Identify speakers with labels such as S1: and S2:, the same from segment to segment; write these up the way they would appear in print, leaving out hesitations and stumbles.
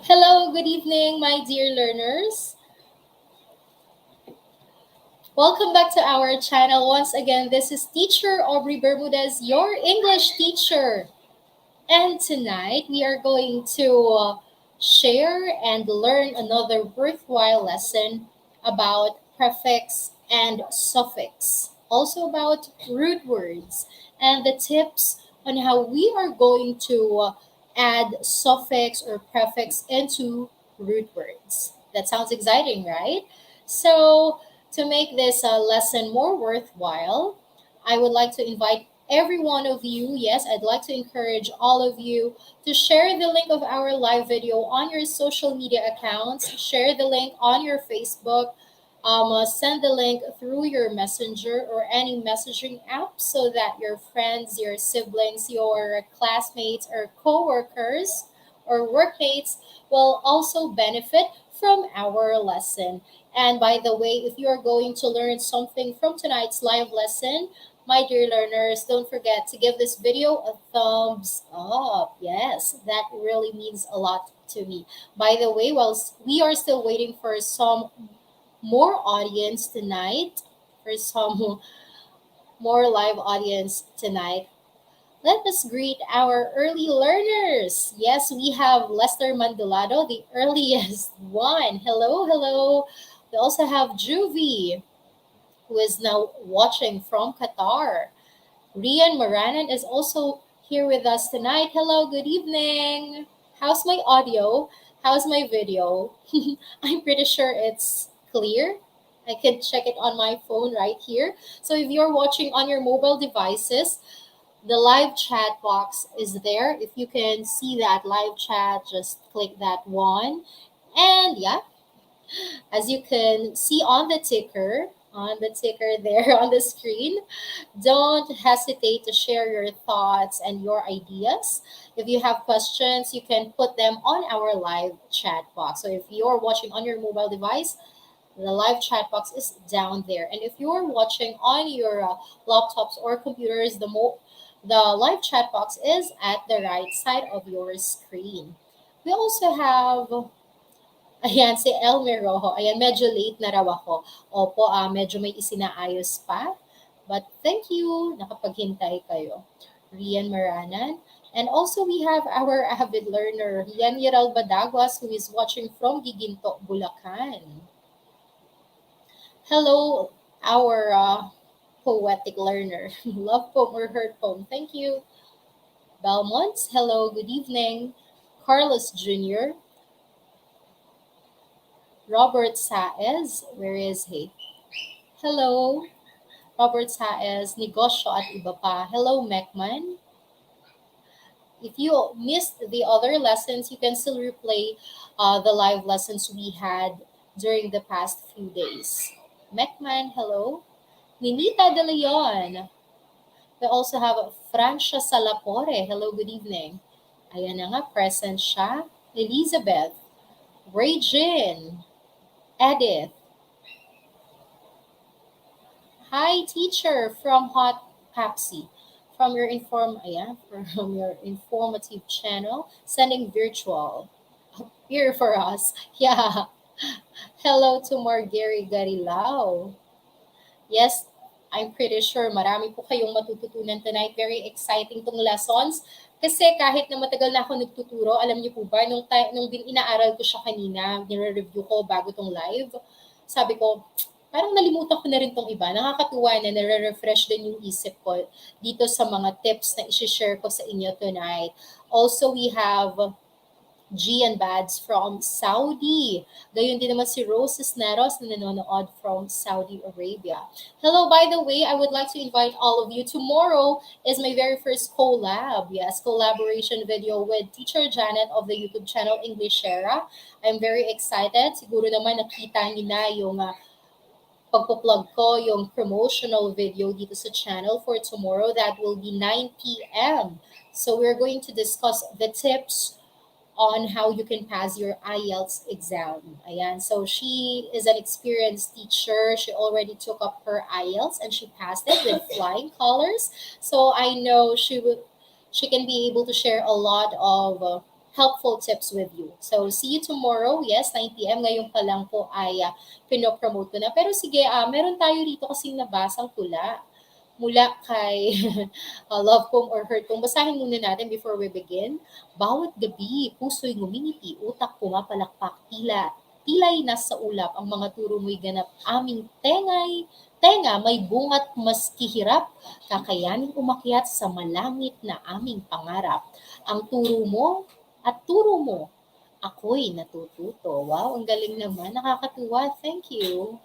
S1: Hello, good evening, my dear learners. Welcome back to our channel. Once again, this is teacher Aubrey Bermudez, your English teacher. And tonight we are going to share and learn another worthwhile lesson about prefix and suffix, also about root words and the tips on how we are going to add suffix or prefix into root words. That sounds exciting, right? So, to make this lesson more worthwhile, I would like to invite every one of you, yes, I'd like to encourage all of you to share the link of our live video on your social media accounts, share the link on your Facebook, send the link through your messenger or any messaging app so that your friends, your siblings, your classmates or co-workers or workmates will also benefit from our lesson. And by the way, if you are going to learn something from tonight's live lesson, my dear learners, don't forget to give this video a thumbs up. Yes, that really means a lot to me. By the way, while we are still waiting for some more audience tonight, for some more live audience tonight, let us greet our early learners. Yes, we have Lester Mandolado, the earliest one. Hello, hello. We also have Juvie, who is now watching from Qatar. Rian Maranan is also here with us tonight. Hello, good evening. How's my audio? How's my video? I'm pretty sure it's clear. I can check it on my phone right here. So if you're watching on your mobile devices, the live chat box is there. If you can see that live chat, just click that one. And yeah, as you can see on the ticker there on the screen, don't hesitate to share your thoughts and your ideas. If you have questions, you can put them on our live chat box. So if you're watching on your mobile device, the live chat box is down there. And if you're watching on your laptops or computers, the live chat box is at the right side of your screen. We also have, ayan, si Elmer Rojo. Ayan, medyo late na raw ako. Opo, medyo may isinaayos pa. But thank you, nakapaghintay kayo. Rian Maranan. And also we have our avid learner, Yan Yeral Badaguas, who is watching from Giginto, Bulacan. Hello, our poetic learner. Love poem or heard poem. Thank you. Belmont, hello, good evening. Carlos Jr., Robert Saez, where is he? Hello, Robert Saez, Negosyo at Iba Pa. Hello, Mekman. If you missed the other lessons, you can still replay the live lessons we had during the past few days. Mekman, hello. Ninita De Leon. We also have Francia Salapore. Hello, good evening. Ayan na nga, present siya. Elizabeth, Regine, Edith. Hi, teacher from Hot Pepsi. From your from your informative channel, sending virtual here for us. Yeah. Hello to Margary Garilao. Yes, I'm pretty sure marami po kayong matututunan tonight. Very exciting tong lessons. Kasi kahit na matagal na ako nagtuturo, alam niyo po ba, nung inaaral ko siya kanina, nire-review ko bago tong live, sabi ko, parang nalimutan ko na rin tong iba. Nakakatuwa na nare-refresh din yung isip ko dito sa mga tips na isi-share ko sa inyo tonight. Also, we have G and Bads from Saudi. Gayon din naman si Rose Cisneros na nanonood from Saudi Arabia. Hello, by the way, I would like to invite all of you. Tomorrow is my very first collab. Yes, collaboration video with Teacher Janet of the YouTube channel Englishera. I'm very excited. Siguro naman nakita niyo na yung pagpo-plug ko yung promotional video dito sa channel for tomorrow. That will be 9 p.m. So we're going to discuss the tips on how you can pass your IELTS exam. Ayan. So she is an experienced teacher. She already took up her IELTS and she passed it with flying colors. So I know she can be able to share a lot of helpful tips with you. So, see you tomorrow. Yes, 9 p.m. Ngayon pa lang po ay pinopromote ko na. Pero sige, meron tayo rito kasing nabasang tula mula kay love kong or hurt kong. Basahin muna natin before we begin. Bawat gabi, puso'y ngumingiti, utak pumapalakpak, tila'y nasa ulap, ang mga turo mo'y ganap, aming tenga may bungat maski hirap, kakayaning umakyat sa malangit na aming pangarap. Ang turo mo, ako'y natututo. Wow, ang galing naman. Nakakatuwa. Thank you.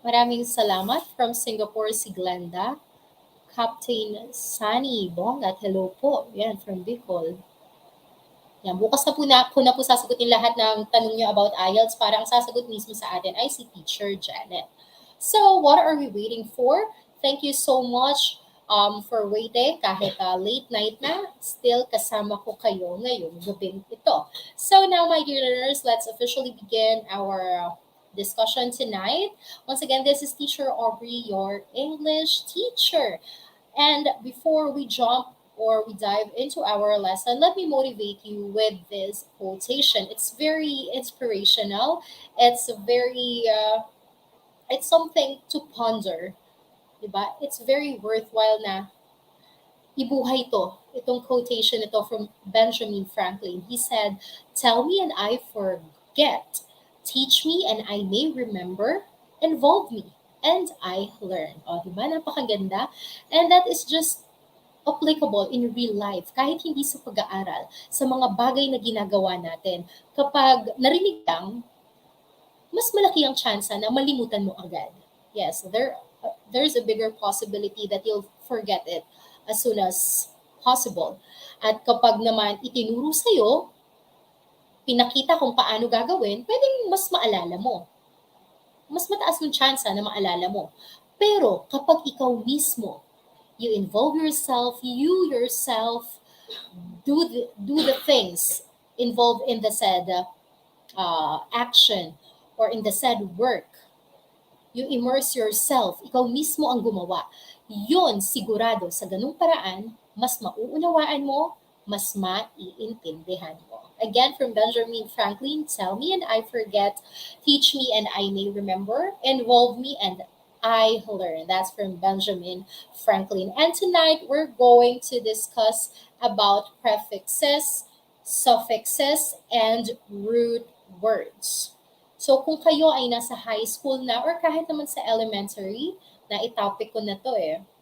S1: Maraming salamat from Singapore si Glenda. Captain Sunny Bongat, hello po. Yan, from Bicol. Yan, bukas na po ko na po sasagutin lahat ng tanong nyo about IELTS para ang sasagot mismo sa atin ay si Teacher Janet. So, what are we waiting for? Thank you so much for waiting. Kahit late night na, still kasama ko kayo ngayong gabing ito. So now, my dear learners, let's officially begin our discussion tonight. Once again, this is Teacher Aubrey, your English teacher. And before we jump or we dive into our lesson, let me motivate you with this quotation. It's very inspirational. It's it's something to ponder. Diba? It's very worthwhile na ibuhay itong quotation ito from Benjamin Franklin. He said, "Tell me and I forget. Teach me and I may remember. Involve me and I learn." O, diba? Napakaganda. And that is just applicable in real life, kahit hindi sa pag-aaral, sa mga bagay na ginagawa natin. Kapag narinig lang, mas malaki ang tsansa na malimutan mo agad. Yes, there's a bigger possibility that you'll forget it as soon as possible. At kapag naman itinuro sa'yo, pinakita kung paano gagawin, pwedeng mas maalala mo. Mas mataas yung tsansa na maalala mo. Pero kapag ikaw mismo, you involve yourself, you yourself do the things involved in the said action or in the said work. You immerse yourself, ikaw mismo ang gumawa. Yun, sigurado, sa ganung paraan, mas mauunawaan mo, mas maiintindihan mo. Again, from Benjamin Franklin, tell me and I forget, teach me and I may remember, involve me and I learn. That's from Benjamin Franklin. And tonight, we're going to discuss about prefixes, suffixes, and root words. So kung kayo ay nasa high school na or kahit naman sa elementary, na itopic ko na to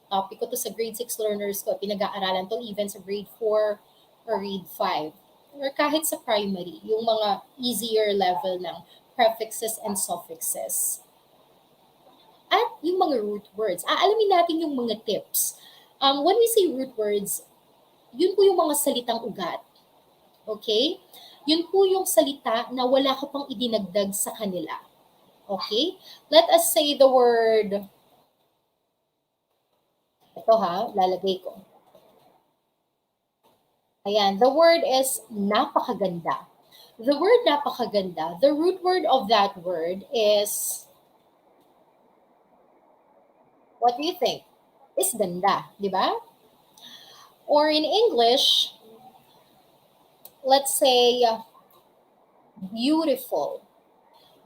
S1: Topic ko to sa grade 6 learners ko. Pinag-aaralan to even sa grade 4 or grade 5. Or kahit sa primary, yung mga easier level ng prefixes and suffixes. At yung mga root words. Alamin natin yung mga tips. When we say root words, yun po yung mga salitang ugat. Okay? Yun po yung salita na wala ka pang idinagdag sa kanila. Okay? Let us say the word. Ito lalagay ko. Ayan, the word is napakaganda. The word napakaganda, the root word of that word is, what do you think? Is ganda, di ba? Or in English, let's say beautiful.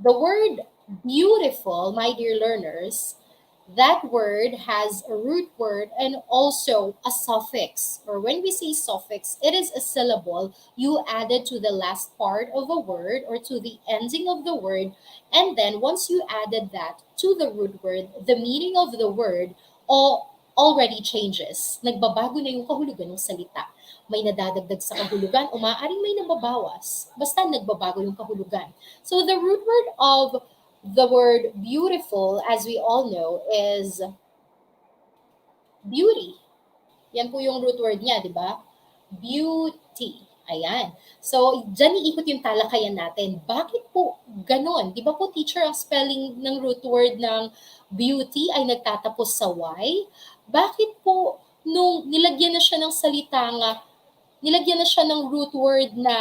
S1: The word beautiful, my dear learners, that word has a root word and also a suffix. Or when we say suffix, it is a syllable you added to the last part of a word or to the ending of the word. And then once you added that to the root word, the meaning of the word already changes. Nagbabago na yung kahulugan ng salita. May nadadagdag sa kahulugan o maaaring may nababawas. Basta nagbabago yung kahulugan. So the root word of the word beautiful, as we all know, is beauty. Yan po yung root word niya, di ba? Beauty. Ayan. So, dyan iikot yung talakayan natin. Bakit po ganon? Di ba po, teacher, ang spelling ng root word ng beauty ay nagtatapos sa Y? Bakit po, nung nilagyan na siya ng salitang, nilagyan na siya ng root word na,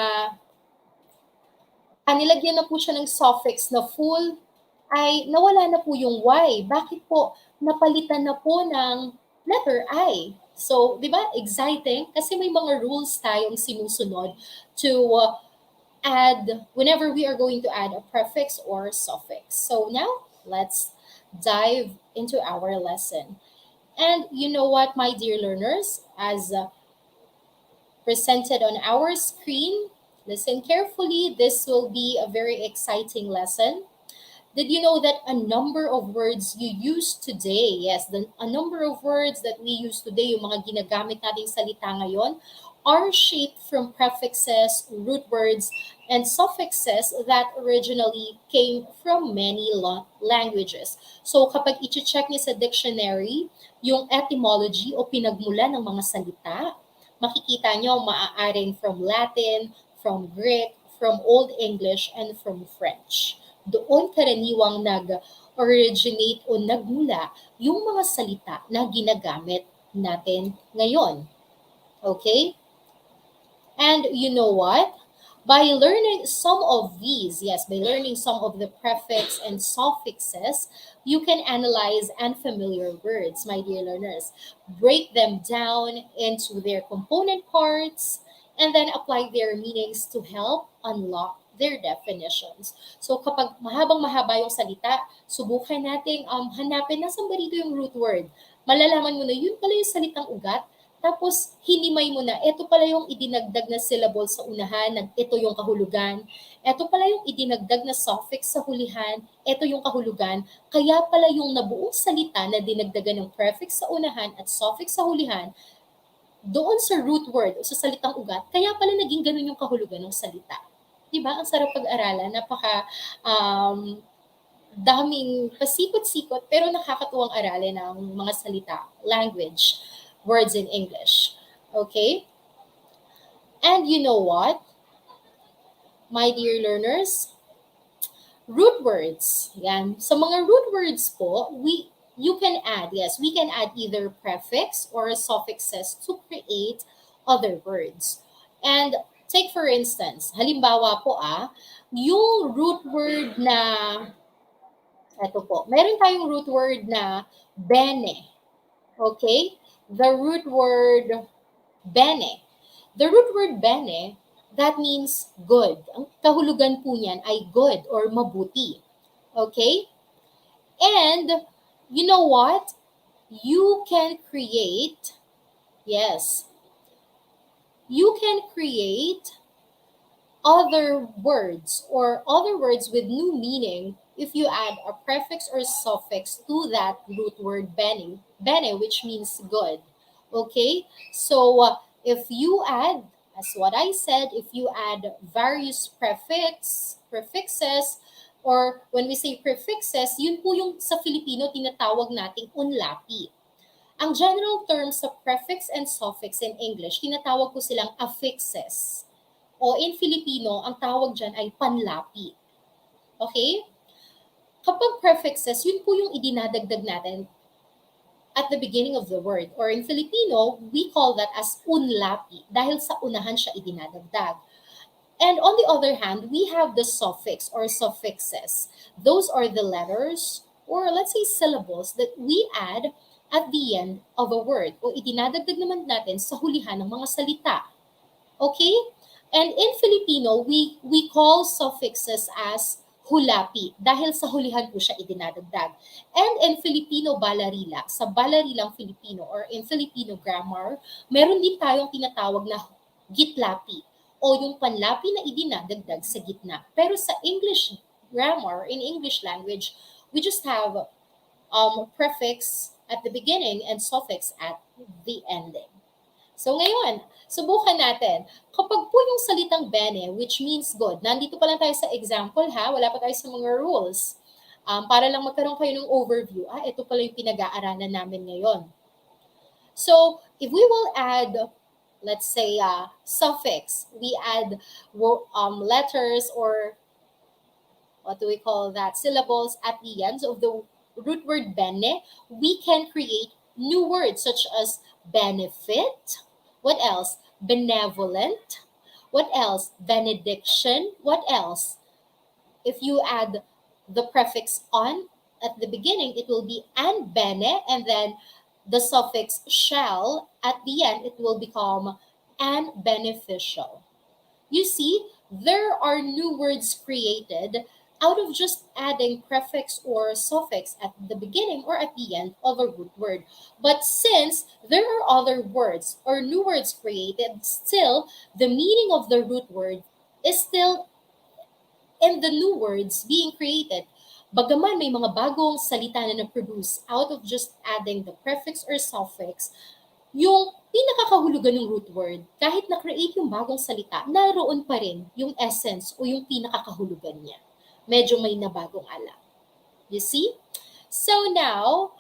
S1: nilagyan na po siya ng suffix na full, ay nawala na po yung Y. Bakit po napalitan na po ng letter I? So, di ba, exciting? Kasi may mga rules tayong sinusunod to add whenever we are going to add a prefix or suffix. So now, let's dive into our lesson. And you know what, my dear learners, as presented on our screen, listen carefully. This will be a very exciting lesson. Did you know that a number of words you use today, yes, a number of words that we use today, yung mga ginagamit nating salita ngayon, are shaped from prefixes, root words, and suffixes that originally came from many languages. So kapag i-check niyo sa dictionary, yung etymology o pinagmula ng mga salita, makikita nyo maaaring from Latin, from Greek, from Old English, and from French. Doon karaniwang nag-originate o nagmula yung mga salita na ginagamit natin ngayon. Okay? And you know what? By learning some of these, yes, by learning some of the prefix and suffixes, you can analyze unfamiliar words, my dear learners. Break them down into their component parts and then apply their meanings to help unlock their definitions. So kapag mahabang mahaba yung salita, subukan nating hanapin na saan ba dito yung root word. Malalaman mo na yun pala yung salitang ugat. Tapos, hinimay mo na, ito pala yung idinagdag na syllable sa unahan, ito yung kahulugan. Ito pala yung idinagdag na suffix sa hulihan, ito yung kahulugan. Kaya pala yung nabuong salita na dinagdagan ng prefix sa unahan at suffix sa hulihan, doon sa root word o sa salitang ugat, kaya pala naging ganun yung kahulugan ng salita. Diba? Ang sarap pag-aralan. Napaka daming pasikot-sikot pero nakakatuwang aralin ng mga salita, language, words in English. Okay? And you know what? My dear learners, root words. Yan. Sa mga root words po, you can add, yes, we can add either prefix or suffixes to create other words. And take for instance, halimbawa po yung root word na, eto po, meron tayong root word na bene. Okay? The root word bene. The root word bene, that means good. Ang kahulugan po niyan ay good or mabuti. Okay? And you know what? You can create, yes, you can create other words or other words with new meaning if you add a prefix or suffix to that root word bene, which means good. Okay? So if you add, as what I said, if you add various prefixes, or when we say prefixes, yun po yung sa Filipino tinatawag nating unlapi. Ang general term sa prefix and suffix in English, tinatawag ko silang affixes. O in Filipino, ang tawag dyan ay panlapi. Okay? Kapag prefixes, yun po yung idinadagdag natin at the beginning of the word. Or in Filipino, we call that as unlapi dahil sa unahan siya idinadagdag. And on the other hand, we have the suffix or suffixes. Those are the letters or let's say syllables that we add at the end of a word o idinadagdag naman natin sa hulihan ng mga salita. Okay? And in Filipino, we call suffixes as hulapi dahil sa hulihan po siya idinadagdag. And in Filipino balarila, sa balarilang Filipino or in Filipino grammar, meron din tayong tinatawag na gitlapi o yung panlapi na idinadagdag sa gitna. Pero sa English grammar, in English language, we just have prefix at the beginning and suffix at the ending. So ngayon, subukan natin. Kapag po yung salitang bene, which means good, nandito pa lang tayo sa example wala pa tayo sa mga rules. Para lang magkaroon kayo ng overview, ito pala yung pinag-aaralan namin ngayon. So, if we will add, let's say, suffix, we add letters or what do we call that, syllables at the ends of the root word bene, we can create new words such as benefit. What else? Benevolent. What else? Benediction. What else? If you add the prefix on at the beginning, it will be an bene, and then the suffix shall, at the end, it will become an beneficial. You see, there are new words created out of just adding prefix or suffix at the beginning or at the end of a root word. But since there are other words or new words created, still the meaning of the root word is still in the new words being created. Bagaman may mga bagong salita na na-produce out of just adding the prefix or suffix, yung pinakakahulugan ng root word, kahit na-create yung bagong salita, naroon pa rin yung essence o yung pinakakahulugan niya. Medyo may nabagong ala. You see? So now,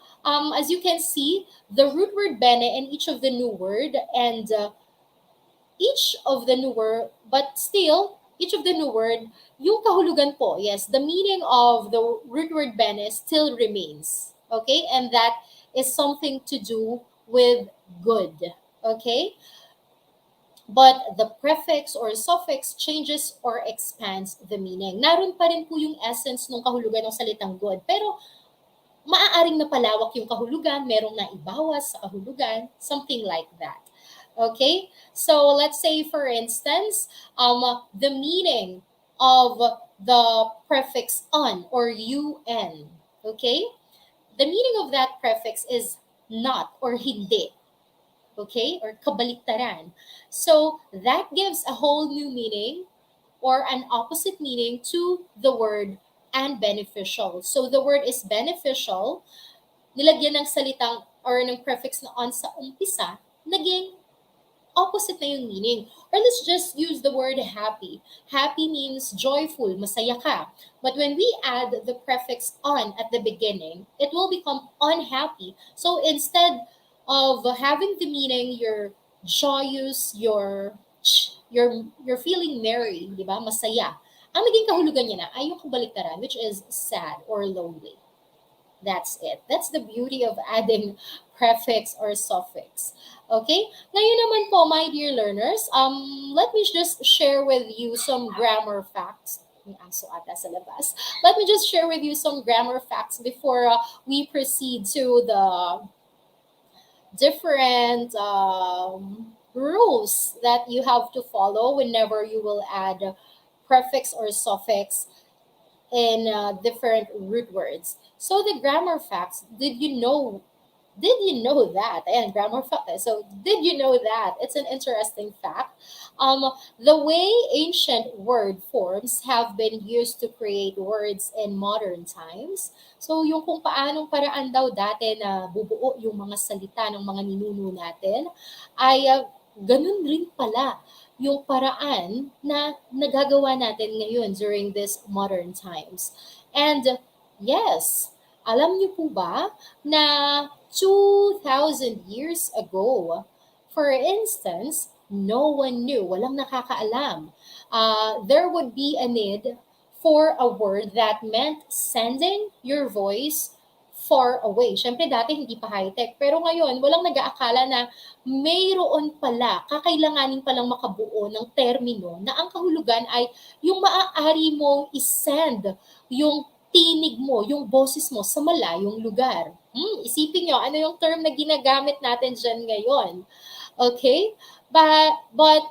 S1: as you can see, the root word bene in each of the new word and each of the new word, but still, each of the new word, yung kahulugan po, yes, the meaning of the root word bene still remains. Okay? And that is something to do with good. Okay? But the prefix or suffix changes or expands the meaning. Naroon pa rin po yung essence ng kahulugan ng salitang good. Pero maaaring napalawak yung kahulugan, merong naibawas sa kahulugan, something like that. Okay? So let's say, for instance, the meaning of the prefix on or un. Okay? The meaning of that prefix is not or hindi. Okay? Or kabaliktaran. So that gives a whole new meaning or an opposite meaning to the word and beneficial. So the word is beneficial, nilagyan ng salitang or ng prefix na on sa umpisa, naging opposite na yung meaning. Or let's just use the word happy. Happy means joyful, masaya ka. But when we add the prefix on at the beginning, it will become unhappy. So instead of having the meaning you're joyous, you're feeling merry, di ba? Masaya. Ang naging kahulugan niya na ay yung kabaliktaran, which is sad or lonely. That's it. That's the beauty of adding prefix or suffix. Okay? Ngayon naman po, my dear learners, let me just share with you some grammar facts. May aso ata sa labas. Let me just share with you some grammar facts before we proceed to the different rules that you have to follow whenever you will add prefix or suffix in different root words. So the grammar facts, did you know that? And grammar fact. So did you know that? It's an interesting fact. The way ancient word forms have been used to create words in modern times. So yung kung paanong paraan daw dati na bubuo yung mga salita ng mga ninuno natin, ay ganun rin pala yung paraan na nagagawa natin ngayon during this modern times. And yes, alam niyo po ba na 2,000 years ago, for instance, no one knew, walang nakakaalam. There would be a need for a word that meant sending your voice far away. Siyempre dati hindi pa high-tech, pero ngayon walang nag-aakala na mayroon pala, kakailanganin palang makabuo ng termino na ang kahulugan ay yung maaari mong isend yung tinig mo, yung boses mo sa malayong lugar. Isipin nyo, ano yung term na ginagamit natin dyan ngayon? Okay? But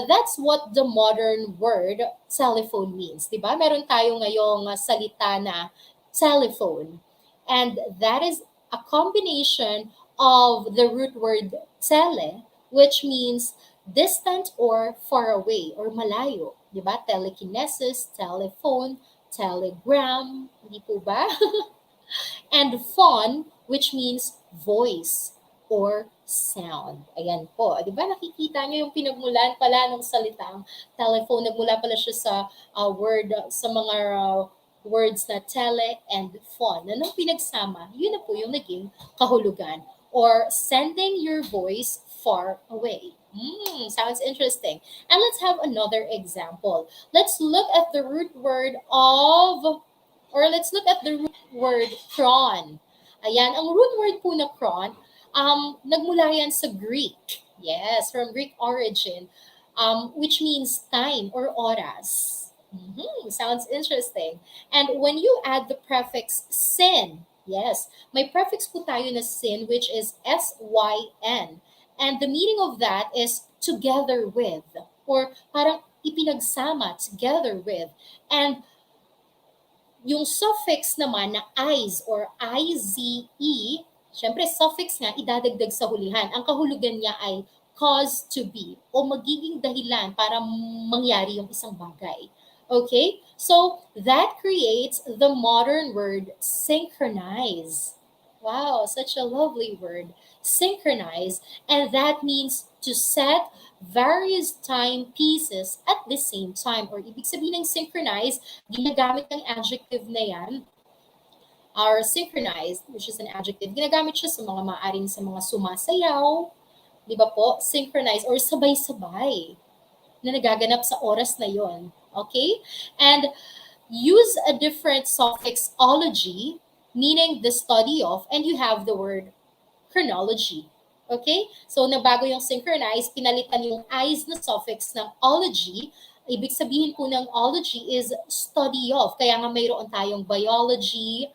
S1: that's what the modern word telephone means. Diba? Meron tayo ngayong salita na telephone. And that is a combination of the root word tele, which means distant or far away or malayo. Diba? Telekinesis, telephone, telegram, hindi po ba? And phone, which means voice or sound. Ayan po. Di ba nakikita nyo yung pinagmulan pala ng salitang telephone. Nagmula pala siya sa word, sa mga words na tele and phone. Anong pinagsama? Yun na po yung naging kahulugan. Or sending your voice far away. Sounds interesting. And let's have another example. Let's look at the root word of, or let's look at the root word cron. Ayan, ang root word po na cron, nagmula yan sa Greek. Yes, from Greek origin, which means time or oras. Sounds interesting. And when you add the prefix sin, Yes, may prefix po tayo na sin, which is S-Y-N. And the meaning of that is together with, or parang ipinagsama, together with. And yung suffix naman na "ize" or I-Z-E, syempre suffix nga, idadagdag sa hulihan. Ang kahulugan niya ay cause to be o magiging dahilan para mangyari yung isang bagay. Okay? So, that creates the modern word synchronize. Wow, such a lovely word. Synchronize. And that means to set various time pieces at the same time. Or ibig sabihin ng synchronize, ginagamit ng adjective na yan, or synchronized, which is an adjective, ginagamit siya sa mga maaring sa mga sumasayaw, di ba po? Synchronize or sabay-sabay na nagaganap sa oras na yon. Okay? And use a different suffixology, meaning the study of, and you have the word chronology. Okay? So, nabago yung synchronize, pinalitan yung "ize" na suffix ng ology. Ibig sabihin po ng ology is study of. Kaya nga mayroon tayong biology,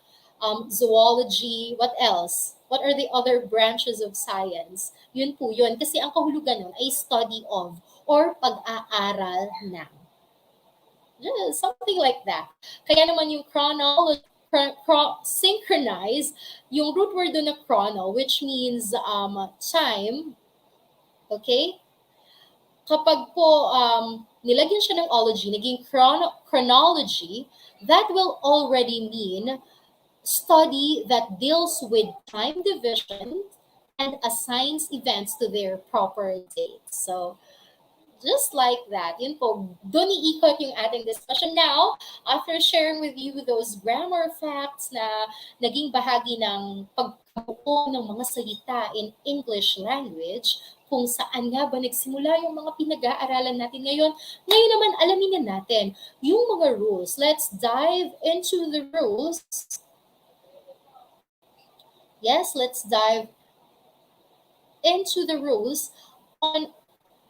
S1: zoology, what else? What are the other branches of science? Yun po yun. Kasi ang kahulugan nun ay study of or pag-aaral ng. Yeah, something like that. Kaya naman yung chronology, synchronize, yung root word doon na chrono, which means time, okay? Kapag po nilagyan siya ng ology, naging chronology, that will already mean study that deals with time division and assigns events to their proper dates. So, just like that, yun po, doon iikot yung ating discussion. Now, after sharing with you those grammar facts na naging bahagi ng pagkabuo ng mga salita in English language, kung saan nga ba nagsimula yung mga pinag-aaralan natin ngayon, ngayon naman alamin na natin yung mga rules. Let's dive into the rules. Yes, let's dive into the rules on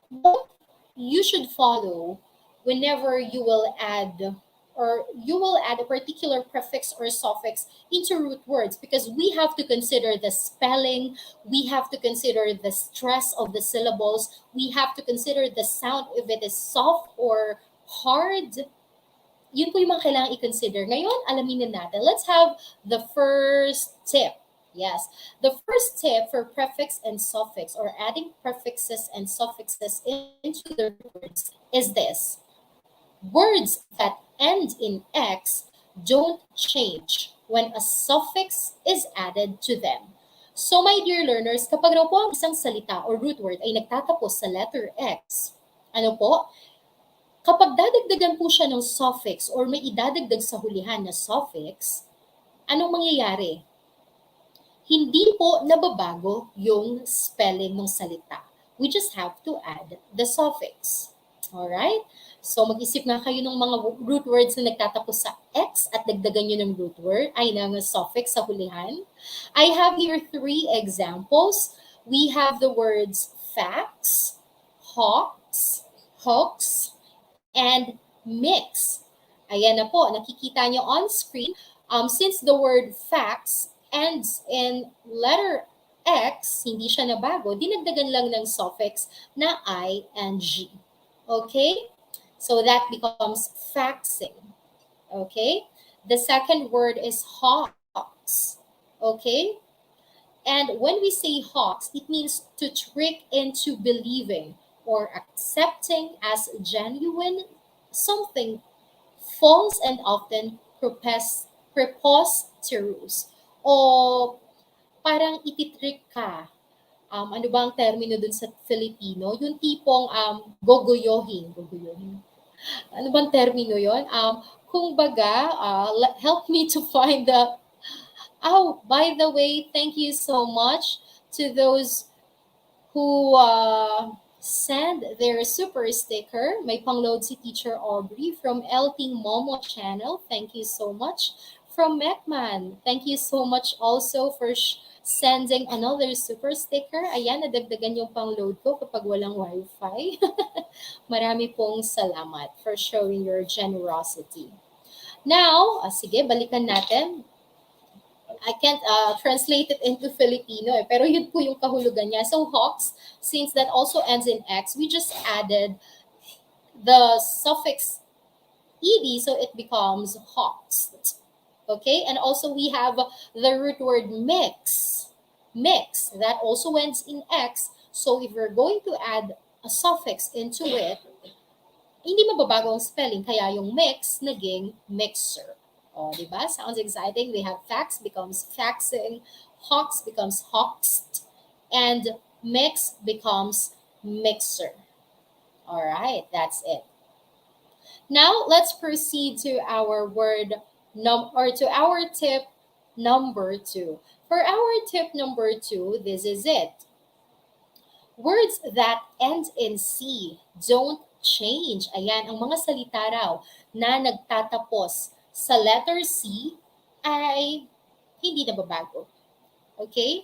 S1: what you should follow whenever you will add a particular prefix or suffix into root words, because we have to consider the spelling, we have to consider the stress of the syllables, we have to consider the sound if it is soft or hard. Yun po yung mga kailangan i-consider. Ngayon, alamin na natin. Let's have the first tip. Yes, the first tip for prefix and suffix, or adding prefixes and suffixes into the words, is this. Words that end in X don't change when a suffix is added to them. So my dear learners, kapag raw po ang isang salita or root word ay nagtatapos sa letter X, ano po? Kapag dadagdagan po siya ng suffix or may idadagdag sa hulihan na suffix, anong mangyayari? Hindi po nababago yung spelling ng salita. We just have to add the suffix. Alright? So mag-isip nga kayo ng mga root words na nagtatapos sa X at dagdagan nyo ng root word, ay ng suffix sa hulihan. I have here 3 examples. We have the words facts, hawks, hawks, and mix. Ayan na po, nakikita nyo on screen. Since the word facts ends in letter X, hindi siya nabago, dinagdagan lang ng suffix na I and G. Okay? So that becomes faxing. Okay? The second word is hawks. Okay? And when we say hawks, it means to trick into believing or accepting as genuine something false and often preposterous. O parang ititrick ka. Ano ba ang termino dun sa Filipino? Yung tipong gogoyohin. Ano bang termino yon? Kung baga, help me to find the... Oh, by the way, thank you so much to those who send their super sticker. May pangload si Teacher Aubrey from LT Momo channel. Thank you so much. From Mekman, thank you so much also for sending another super sticker. Ayan, nadagdagan yung pangload ko kapag walang wifi. Marami pong salamat for showing your generosity. Now, sige, balikan natin. I can't translate it into Filipino, pero yun po yung kahulugan niya. So hawks, since that also ends in X, we just added the suffix ed, so it becomes hawks. Okay, and also we have the root word mix. Mix, that also ends in X. So if we're going to add a suffix into it, hindi mababago ang spelling, kaya yung mix naging mixer. O, di ba? Sounds exciting. We have fax becomes faxing, hawks becomes hawked, and mix becomes mixer. All right, that's it. Now let's proceed to our to our tip number 2. For our tip number 2, this is it. Words that end in C don't change. Ayan, ang mga salita raw na nagtatapos sa letter C ay hindi nababago. Okay?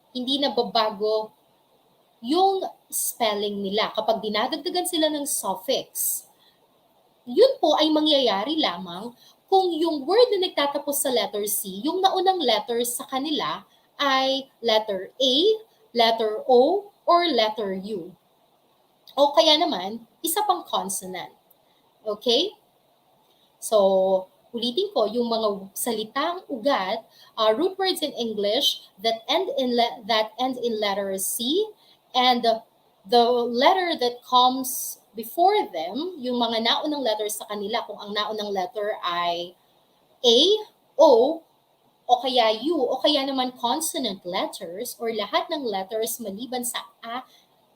S1: Hindi nababago yung spelling nila kapag dinadagdagan sila ng suffix. Yun po ay mangyayari lamang kung yung word na nagtatapos sa letter C, yung naunang letters sa kanila ay letter A, letter O, or letter U. O kaya naman, isa pang consonant. Okay? So, ulitin ko, yung mga salitang ugat, root words in English that end in letter C, and the letter that comes before them, yung mga naunang letters sa kanila, kung ang naunang letter ay A, O, o kaya U, o kaya naman consonant letters, or lahat ng letters maliban sa A,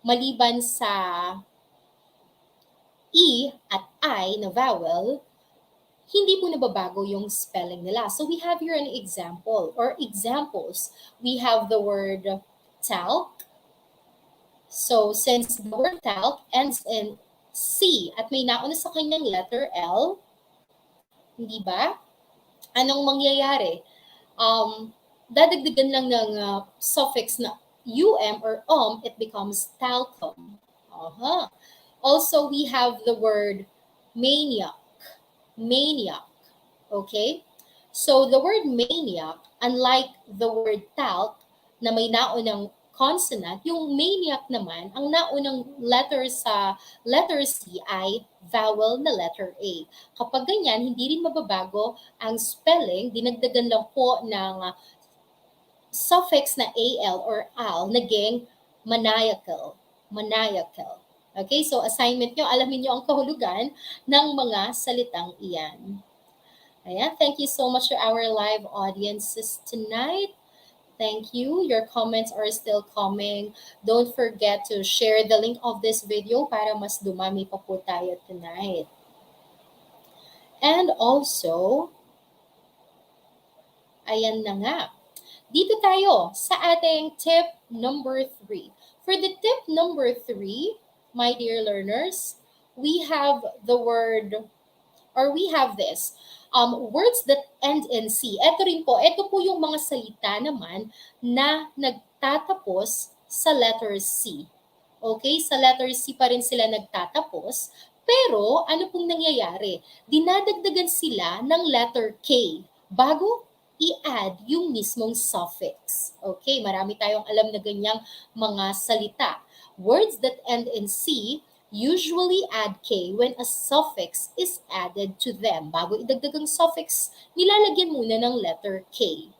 S1: maliban sa E at I na vowel, hindi po nababago yung spelling nila. So we have here an example or examples. We have the word talc. So since the word talc ends in C at may nauna sa kanyang letter L, hindi ba? Anong mangyayari? Dadagdagan lang ng suffix na um or it becomes talcum. Also, we have the word maniac. Maniac. Okay? So the word maniac, unlike the word talc na may naunang consonant, yung maniac naman, ang naunang letter sa letter C ay vowel na letter A. Kapag ganyan, hindi rin mababago ang spelling, dinagdagan lang po ng suffix na AL or AL, naging maniacal. Maniacal. Okay, so assignment nyo, alamin nyo ang kahulugan ng mga salitang iyan. Ayan, thank you so much to our live audiences tonight. Thank you. Your comments are still coming. Don't forget to share the link of this video para mas dumami pa po tayo tonight. And also, ayan na nga. Dito tayo sa ating tip number 3. For the tip number 3, my dear learners, we have the word, or we have this, words that end in C. Ito rin po, ito po yung mga salita naman na nagtatapos sa letter C. Okay, sa letter C pa rin sila nagtatapos, pero ano pong nangyayari? Dinadagdagan sila ng letter K bago i-add yung mismong suffix. Okay, marami tayong alam na ganyang mga salita. Words that end in C usually add K when a suffix is added to them. Bago idagdag ang suffix, nilalagyan muna ng letter K.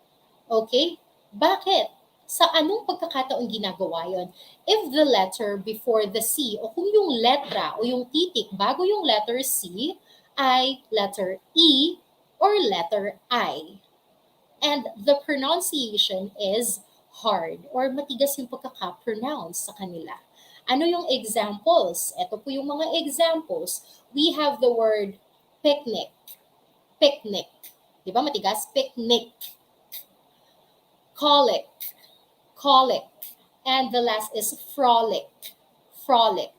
S1: Okay? Bakit? Sa anong pagkakataon ginagawa yon? If the letter before the C, o kung yung letra o yung titik bago yung letter C ay letter E or letter I. And the pronunciation is hard or matigas yung pagkaka-pronounce sa kanila. Ano yung examples? Ito po yung mga examples. We have the word picnic. Picnic. Di ba matigas? Picnic. Colic. Colic. And the last is frolic. Frolic.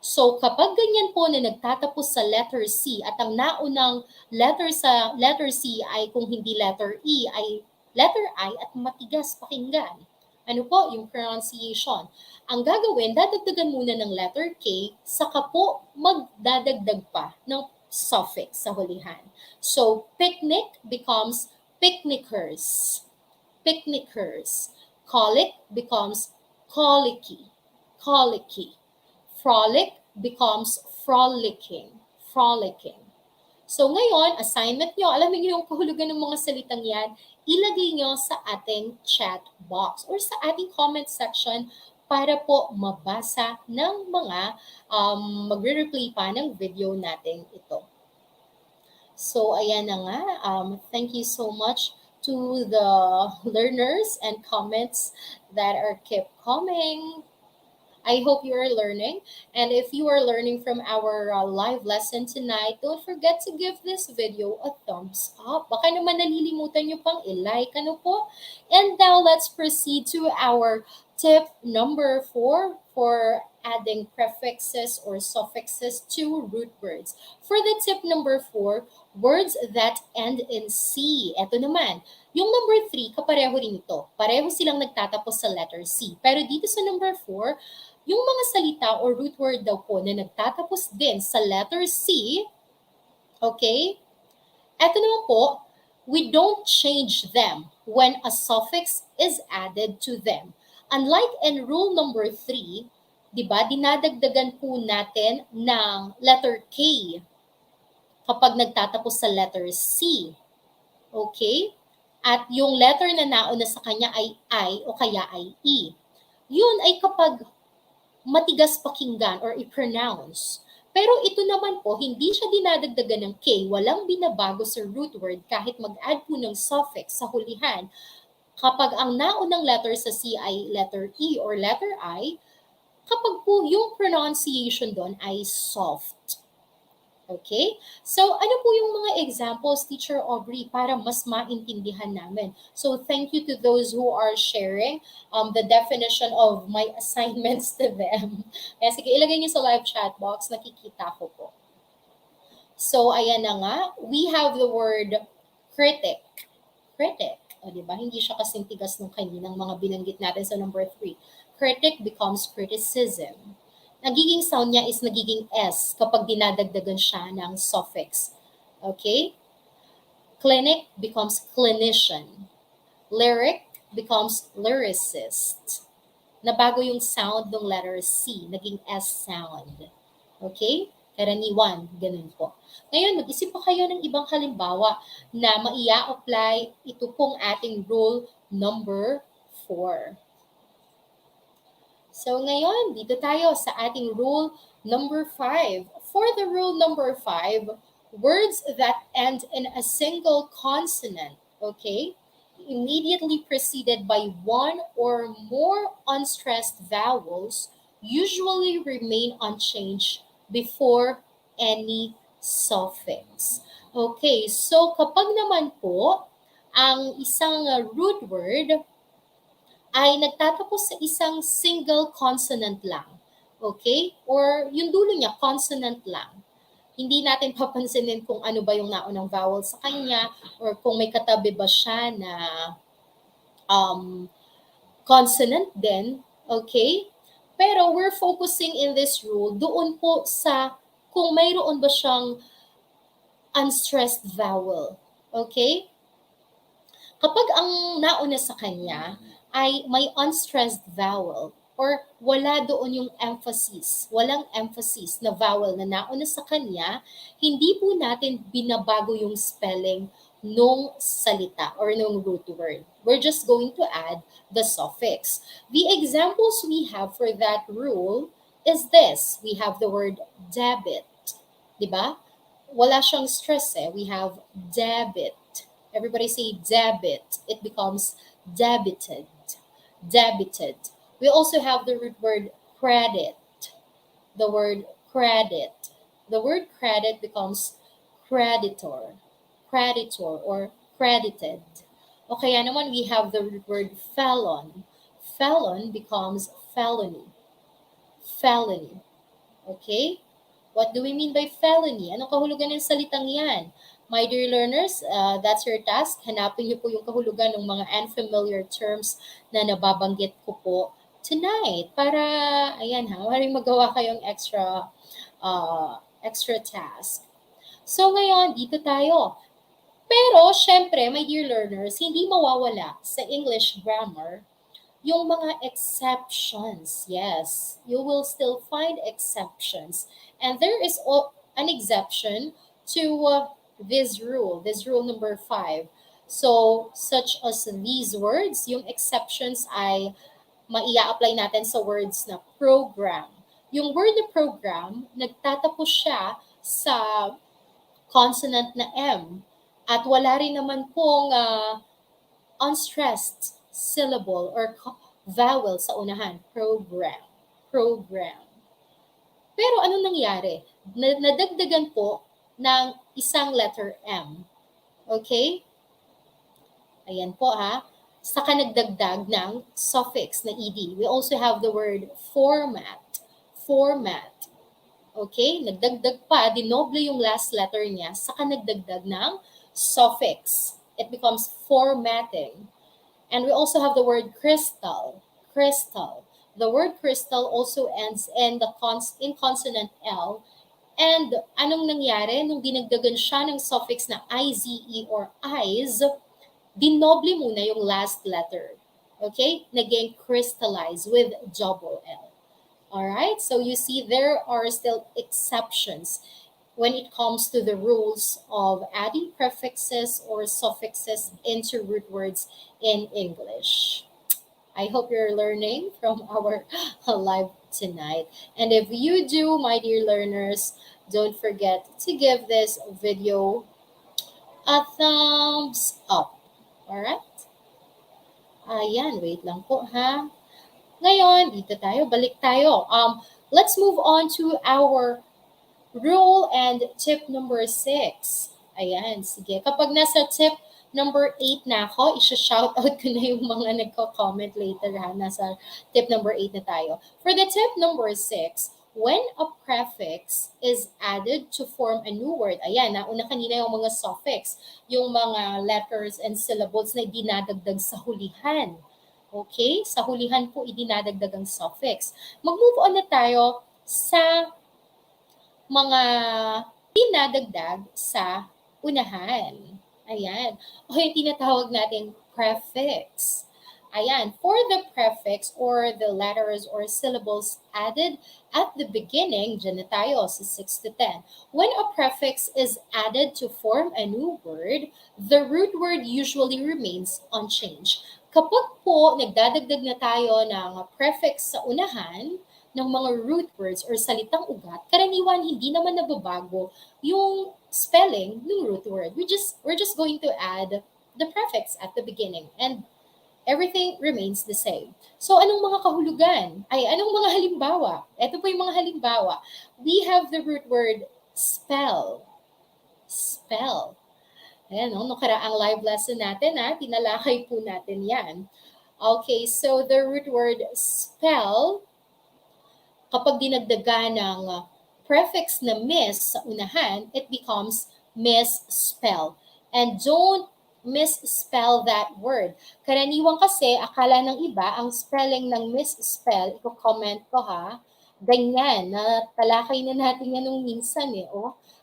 S1: So kapag ganyan po na nagtatapos sa letter C at ang naunang letter sa letter C ay kung hindi letter E ay letter I at matigas pakinggan. Ano po yung pronunciation? Ang gagawin, dadagdagan muna ng letter K, saka po magdadagdag pa ng suffix sa hulihan. So picnic becomes picnickers, picnickers. Colic becomes colicky, colicky. Frolic becomes frolicking, frolicking. So ngayon, assignment nyo, alam niyo yung kahulugan ng mga salitang yan, ilagay nyo sa ating chat box or sa ating comment section para po mabasa ng mga magre-replay pa ng video natin ito. So ayan na nga, thank you so much to the learners and comments that are kept coming. I hope you are learning. And if you are learning from our live lesson tonight, don't forget to give this video a thumbs up. Baka naman nalilimutan nyo pang i-like, ano po? And now let's proceed to our tip number 4 for adding prefixes or suffixes to root words. For the tip number 4, words that end in C. Ito naman, yung number 3, kapareho rin ito. Pareho silang nagtatapos sa letter C. Pero dito sa number 4, yung mga salita or root word daw po na nagtatapos din sa letter C, okay? Ito naman po, we don't change them when a suffix is added to them. Unlike in rule number 3, di ba, dinadagdagan po natin ng letter K kapag nagtatapos sa letter C. Okay? At yung letter na nauna sa kanya ay I o kaya ay E. Yun ay kapag matigas pakinggan or i-pronounce. Pero ito naman po, hindi siya dinadagdagan ng K, walang binabago sa root word kahit mag-add po ng suffix sa hulihan. Kapag ang naunang letter sa C ay letter E or letter I, kapag po yung pronunciation doon ay soft. Okay? So, ano po yung mga examples, Teacher Aubrey, para mas maintindihan namin? So, thank you to those who are sharing the definition of my assignments to them. Kaya sige, ilagay niyo sa live chat box, nakikita ko po. So, ayan na nga. We have the word critic. Critic. O, diba? Hindi siya kasing tigas ng kaninang mga binanggit natin sa number 3. Critic becomes criticism. Nagiging sound niya is nagiging S kapag dinadagdagan siya ng suffix. Okay? Clinic becomes clinician. Lyric becomes lyricist. Nabago yung sound ng letter C, naging S sound. Okay? Karaniwan, ganun po. Ngayon, mag-isip pa kayo ng ibang halimbawa na maia-apply ito pong ating rule number 4. So ngayon, dito tayo sa ating rule number 5. For the rule number 5, words that end in a single consonant, okay, immediately preceded by one or more unstressed vowels, usually remain unchanged before any suffix. Okay, so kapag naman po, ang isang root word ay nagtatapos sa isang single consonant lang. Okay? Or yung dulo niya, consonant lang. Hindi natin papansinin kung ano ba yung naunang vowel sa kanya or kung may katabi ba siya na consonant din. Okay? Pero we're focusing in this rule doon po sa kung mayroon ba siyang unstressed vowel. Okay? Kapag ang nauna sa kanya ay may unstressed vowel or wala doon yung emphasis, walang emphasis na vowel na nauna sa kanya, hindi po natin binabago yung spelling nung salita or nung root word. We're just going to add the suffix. The examples we have for that rule is this. We have the word debit. Diba? Wala siyang stress eh. We have debit. Everybody say debit. It becomes debited. Debited. We also have the root word credit. The word credit. The word credit becomes creditor. Creditor or credited. O kaya naman we have the root word felon. Felon becomes felony. Felony. Okay? What do we mean by felony? Anong kahulugan ng salitang yan? My dear learners, that's your task. Hanapin niyo po yung kahulugan ng mga unfamiliar terms na nababanggit ko po tonight para, ayan ha, maraming magawa kayong extra task. So ngayon, dito tayo. Pero, syempre, my dear learners, hindi mawawala sa English grammar yung mga exceptions. Yes, you will still find exceptions. And there is an exception to this rule number 5. So, such as these words, yung exceptions ay maia-apply natin sa words na program. Yung word na program, nagtatapos siya sa consonant na M. At wala rin naman pong unstressed syllable or vowel sa unahan. Program. Program. Pero anong nangyari? Nadagdagan po ng isang letter M. Okay? Ayan po ha. Saka nagdagdag ng suffix na ed. We also have the word format. Format. Okay? Nagdagdag pa, dinoble yung last letter niya, saka nagdagdag ng suffix. It becomes formatting. And we also have the word crystal. Crystal. The word crystal also ends in in consonant L. And anong nangyari? Nung dinagdagan siya ng suffix na IZE or eyes, dinoble muna yung last letter. Okay? Naging crystallize with double L. Alright? So you see there are still exceptions when it comes to the rules of adding prefixes or suffixes into root words in English. I hope you're learning from our live tonight. And if you do, my dear learners, don't forget to give this video a thumbs up. Alright? Ayan, wait lang po ha. Ngayon, dito tayo, balik tayo. Let's move on to our rule and tip number 6. Ayan, sige. Kapag nasa tip number 8 na ako, isa-shoutout ko na yung mga nagko-comment later ha. Nasa tip number 8 na tayo. For the tip number 6, when a prefix is added to form a new word, ayan, nauna kanina yung mga suffix, yung mga letters and syllables na dinadagdag sa hulihan. Okay? Sa hulihan po, idinadagdag ang suffix. Mag-move on na tayo sa mga dinadagdag sa unahan. Ayan. O yung tinatawag natin prefix. Ayan. For the prefix or the letters or syllables added at the beginning, dyan na tayo sa 6 to 10. When a prefix is added to form a new word, the root word usually remains unchanged. Kapag po nagdadagdag na tayo ng prefix sa unahan, ng mga root words or salitang ugat, karaniwan hindi naman nababago yung spelling ng root word. We're just going to add the prefix at the beginning and everything remains the same. So anong mga kahulugan? Anong mga halimbawa? Ito po yung mga halimbawa. We have the root word spell. Spell. Ayan, nung nakaraang live lesson natin, tinalakay po natin yan. Okay, so the root word spell, kapag dinagdagan ng prefix na miss sa unahan, it becomes misspell. And don't misspell that word. Karaniwan kasi, akala ng iba, ang spelling ng misspell, i-comment ko ha, ganyan, talakay na natin yan nung minsan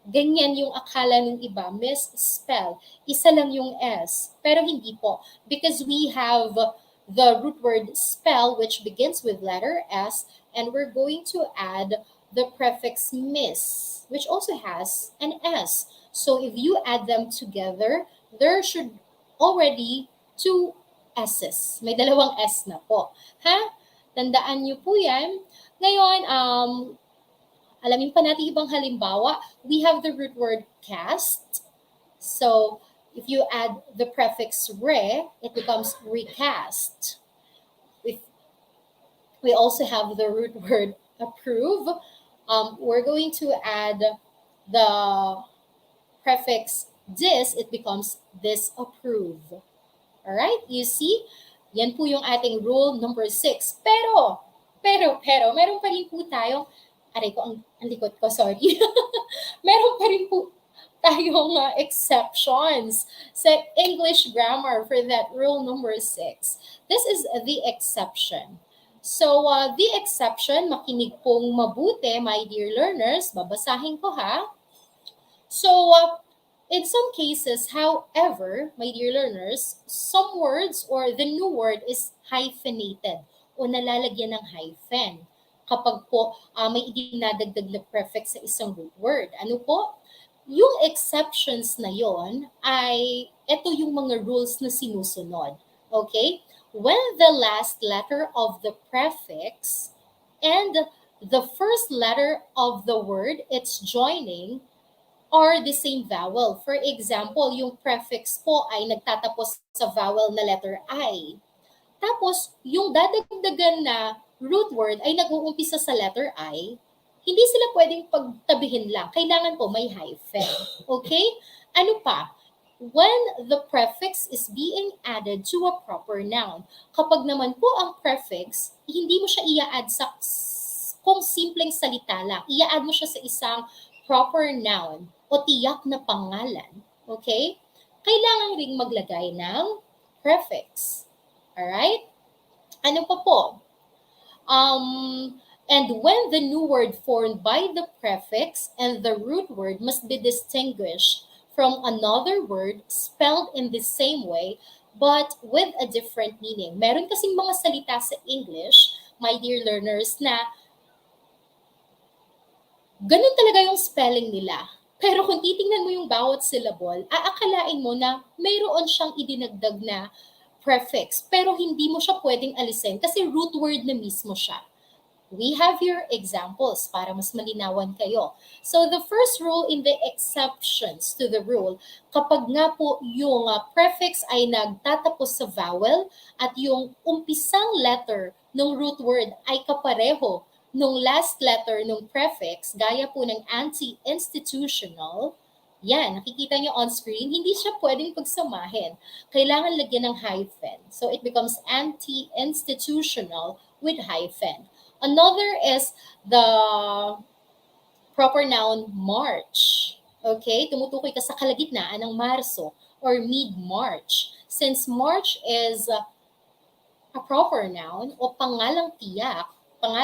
S1: ganyan yung akala ng iba, misspell. Isa lang yung S, pero hindi po. Because we have the root word spell, which begins with letter S, and we're going to add the prefix miss, which also has an S. So if you add them together, there should already 2 S's. May dalawang S na po. Ha? Tandaan niyo po yan. Ngayon, alamin pa natin ibang halimbawa. We have the root word cast. So if you add the prefix re, it becomes recast. We also have the root word approve. We're going to add the prefix dis, it becomes disapprove. Alright, you see? Yan po yung ating rule number 6. Pero, meron pa rin po tayong, aray ko, ang likot ko, sorry. Meron pa rin po tayong exceptions sa English grammar for that rule number 6. This is the exception. So, the exception, makinig pong mabuti, my dear learners, babasahin ko ha. So, In some cases, however, my dear learners, some words or the new word is hyphenated o nalalagyan ng hyphen kapag po may idinadagdag na prefix sa isang root word. Ano po? Yung exceptions na yon ay ito yung mga rules na sinusunod. Okay? When the last letter of the prefix and the first letter of the word it's joining are the same vowel. For example, yung prefix po ay nagtatapos sa vowel na letter I. Tapos, yung dadagdagan na root word ay nag-uumpisa sa letter I, hindi sila pwedeng pagtabihin lang. Kailangan po may hyphen. Okay? Ano pa? When the prefix is being added to a proper noun. Kapag naman po ang prefix, hindi mo siya i-add sa kung simpleng salita lang. I-add mo siya sa isang proper noun o tiyak na pangalan. Okay? Kailangan ring maglagay ng prefix. Alright? Ano pa po? And when the new word formed by the prefix and the root word must be distinguished from another word spelled in the same way but with a different meaning. Meron kasing mga salita sa English, my dear learners, na ganun talaga yung spelling nila. Pero kung titingnan mo yung bawat syllable, aakalain mo na mayroon siyang idinagdag na prefix, pero hindi mo siya pwedeng alisin kasi root word na mismo siya. We have here examples para mas malinawan kayo. So the first rule in the exceptions to the rule, kapag nga po yung prefix ay nagtatapos sa vowel at yung umpisang letter ng root word ay kapareho nung last letter ng prefix, gaya po ng anti-institutional, yan, nakikita nyo on screen, hindi siya pwedeng pagsamahin. Kailangan lagyan ng hyphen. So it becomes anti-institutional with hyphen. Another is the proper noun March. Okay? Tumutukoy ka sa kalagitnaan ng Marso or mid-March. Since March is a proper noun o pangalang tiyak ng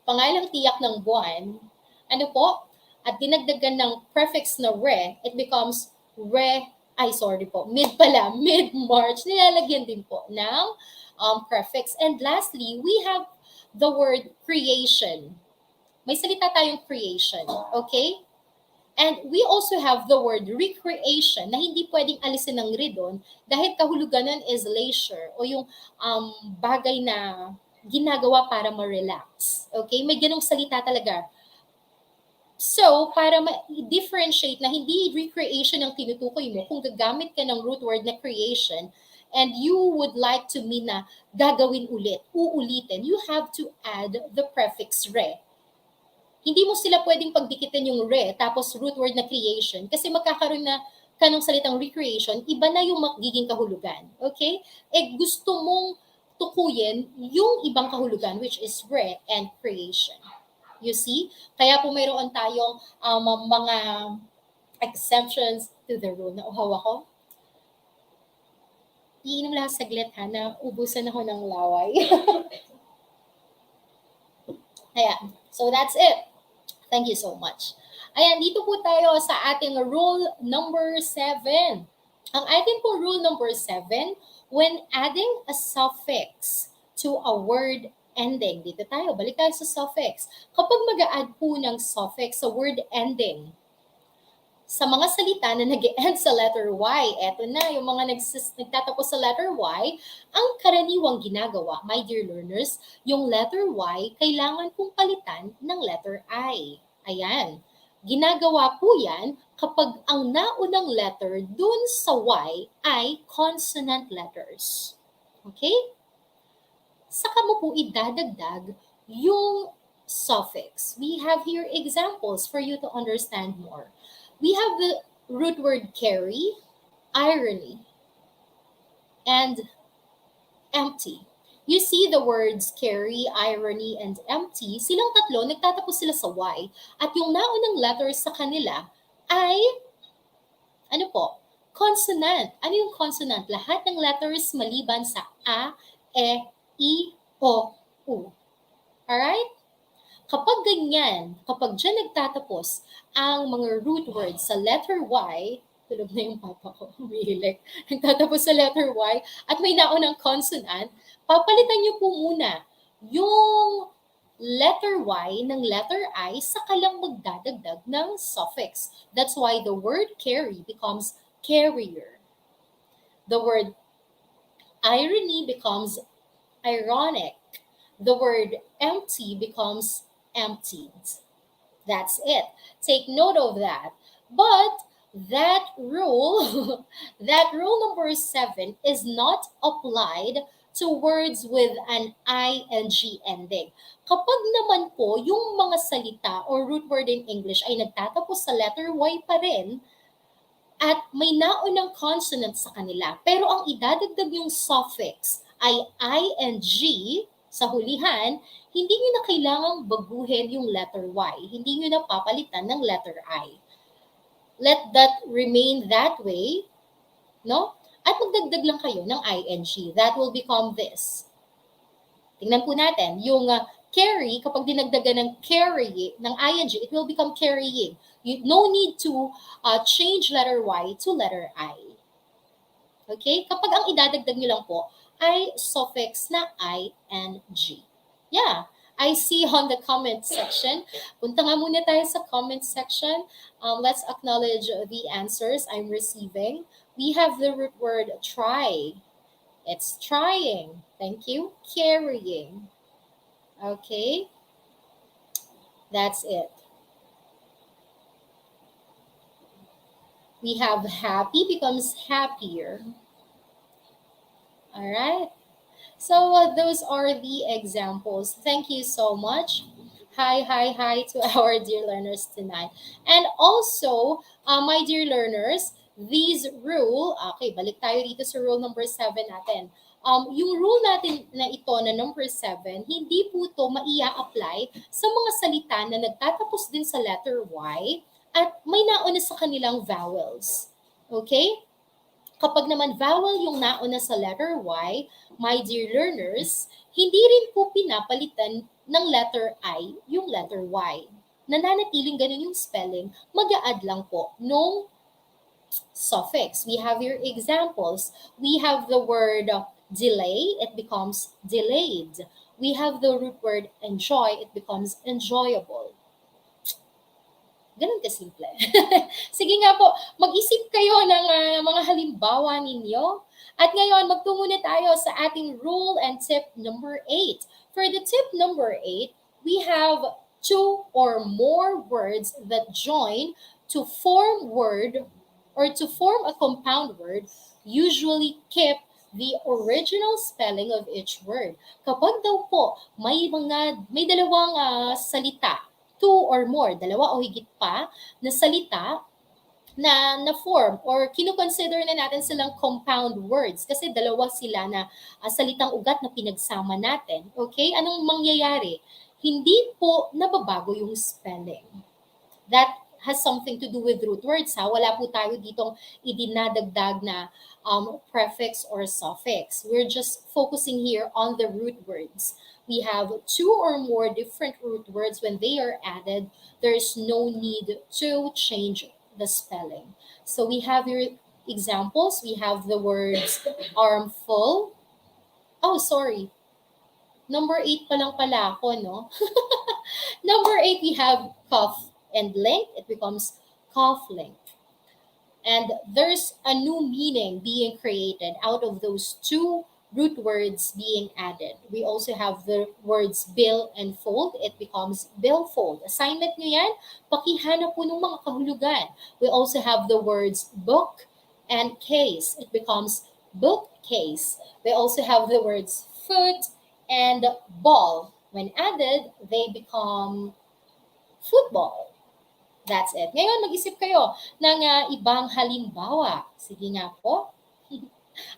S1: pangalang tiyak ng buwan, ano po? At dinagdagan ng prefix na re, it becomes mid-March, nilalagyan din po ng prefix. And lastly, we have the word creation. May salita tayong creation, okay? And we also have the word recreation na hindi pwedeng alisin ng re doon dahil kahuluganan is leisure o yung bagay na ginagawa para ma-relax. Okay? May ganong salita talaga. So, para ma-differentiate na hindi recreation ang tinutukoy mo, kung gagamit ka ng root word na creation and you would like to mean na gagawin ulit, uulitin, you have to add the prefix re. Hindi mo sila pwedeng pagdikitin yung re tapos root word na creation kasi magkakaroon na kanong salitang recreation, iba na yung magiging kahulugan. Okay? Gusto mong tukuyin yung ibang kahulugan which is re and creation. You see? Kaya po mayroon tayong mga exemptions to the rule. Nauhaw ako? Iinom lang saglit ha, na ubusan ako ng laway. Ayan. So that's it. Thank you so much. Ayan, dito po tayo sa ating rule number 7. Ang ating po rule number 7, when adding a suffix to a word ending. Dito tayo, balik tayo sa suffix. Kapag mag-a-add po ng suffix sa word ending, sa mga salita na nag-end sa letter Y, eto na, yung mga nagtatapos sa letter Y, ang karaniwang ginagawa, my dear learners, yung letter Y, kailangan pong palitan ng letter I. Ayan. Ginagawa po yan kapag ang naunang letter dun sa Y ay consonant letters. Okay? Saka mo po idadagdag yung suffix. We have here examples for you to understand more. We have the root word carry, irony, and empty. You see the words carry, irony, and empty. Silang tatlo, nagtatapos sila sa Y. At yung naunang letters sa kanila ay, ano po? Consonant. Ano yung consonant? Lahat ng letters maliban sa A, E, I, O, U. Alright? Kapag ganyan, kapag dyan nagtatapos ang mga root words sa letter Y, tulog na yung papa ko, umihilig, nagtatapos sa letter Y, at may naunang consonant, papalitan niyo po muna yung letter Y ng letter I, saka lang magdadagdag ng suffix. That's why the word carry becomes carrier. The word irony becomes ironic. The word empty becomes emptied. That's it. Take note of that. But that rule, that rule number 7 is not applied to words with an ing ending. Kapag naman po yung mga salita or root word in English ay nagtatapos sa letter Y pa rin, at may naunang consonant sa kanila, pero ang idadagdag yung suffix ay ing sa hulihan, hindi nyo na kailangang baguhin yung letter Y. Hindi nyo na papalitan ng letter I. Let that remain that way, no? At magdagdag lang kayo ng ing. That will become this. Tingnan po natin, yung carry, kapag dinagdagan ng carry, ng ing, it will become carrying. No need to change letter Y to letter I. Okay? Kapag ang idadagdag nyo lang po ay suffix na ing. Yeah. I see on the comment section. Punta nga muna tayo sa comment section. Let's acknowledge the answers I'm receiving. We have the root word try. It's trying. Thank you. Carrying. Okay. That's it. We have happy becomes happier. All right. So those are the examples. Thank you so much. Hi to our dear learners tonight. And also, my dear learners, these rule, okay, balik tayo dito sa rule number 7 natin. Yung rule natin na ito na number 7, hindi po ito maia-apply sa mga salita na nagtatapos din sa letter Y at may nauna sa kanilang vowels. Okay? Kapag naman vowel yung nauna sa letter Y, my dear learners, hindi rin po pinapalitan ng letter I yung letter Y. Nananatiling ganun yung spelling, mag-a-add lang po nung suffix. We have your examples. We have the word delay, it becomes delayed. We have the root word enjoy, it becomes enjoyable. Ganun kasimple. Sige nga po, mag-isip kayo ng mga halimbawa ninyo. At ngayon, magtungo na tayo sa ating rule and tip number 8. For the tip number 8, we have 2 or more words that join to form word or to form a compound word, usually keep the original spelling of each word. Kapag daw po may dalawang salita, 2 or more, dalawa o higit pa na salita na form or kino-consider na natin silang compound words kasi dalawa sila na salitang ugat na pinagsama natin. Okay? Anong mangyayari? Hindi po nababago yung spelling. That has something to do with root words. Wala po tayo ditong idinadagdag na prefix or suffix. We're just focusing here on the root words. We have 2 or more different root words. When they are added, there's no need to change the spelling. So we have your examples. We have the words armful. Oh, sorry. Number 8 pa lang pala ako, no? Number 8, we have cuff and link. It becomes cuff link. And there's a new meaning being created out of those 2 root words being added. We also have the words bill and fold. It becomes billfold. Assignment nyo yan, pakihanap po ng mga kahulugan. We also have the words book and case. It becomes bookcase. We also have the words foot and ball. When added, they become football. That's it. Ngayon, mag-isip kayo ng ibang halimbawa. Sige nga po.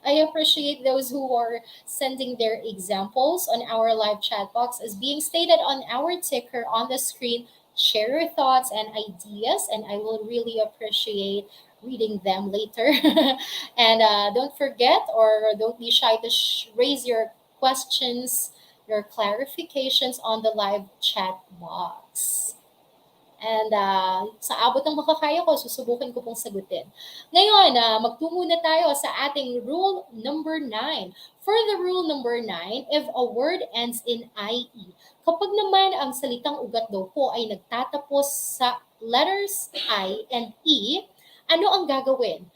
S1: I appreciate those who are sending their examples on our live chat box as being stated on our ticker on the screen. Share your thoughts and ideas, and I will really appreciate reading them later. And don't forget or don't be shy to raise your questions your clarifications on the live chat box. And sa abot ng makakaya ko, susubukin ko pong sagutin. Ngayon, magtungo na tayo sa ating rule number 9. For the rule number 9, if a word ends in IE, kapag naman ang salitang ugat daw po ay nagtatapos sa letters I and E, ano ang gagawin?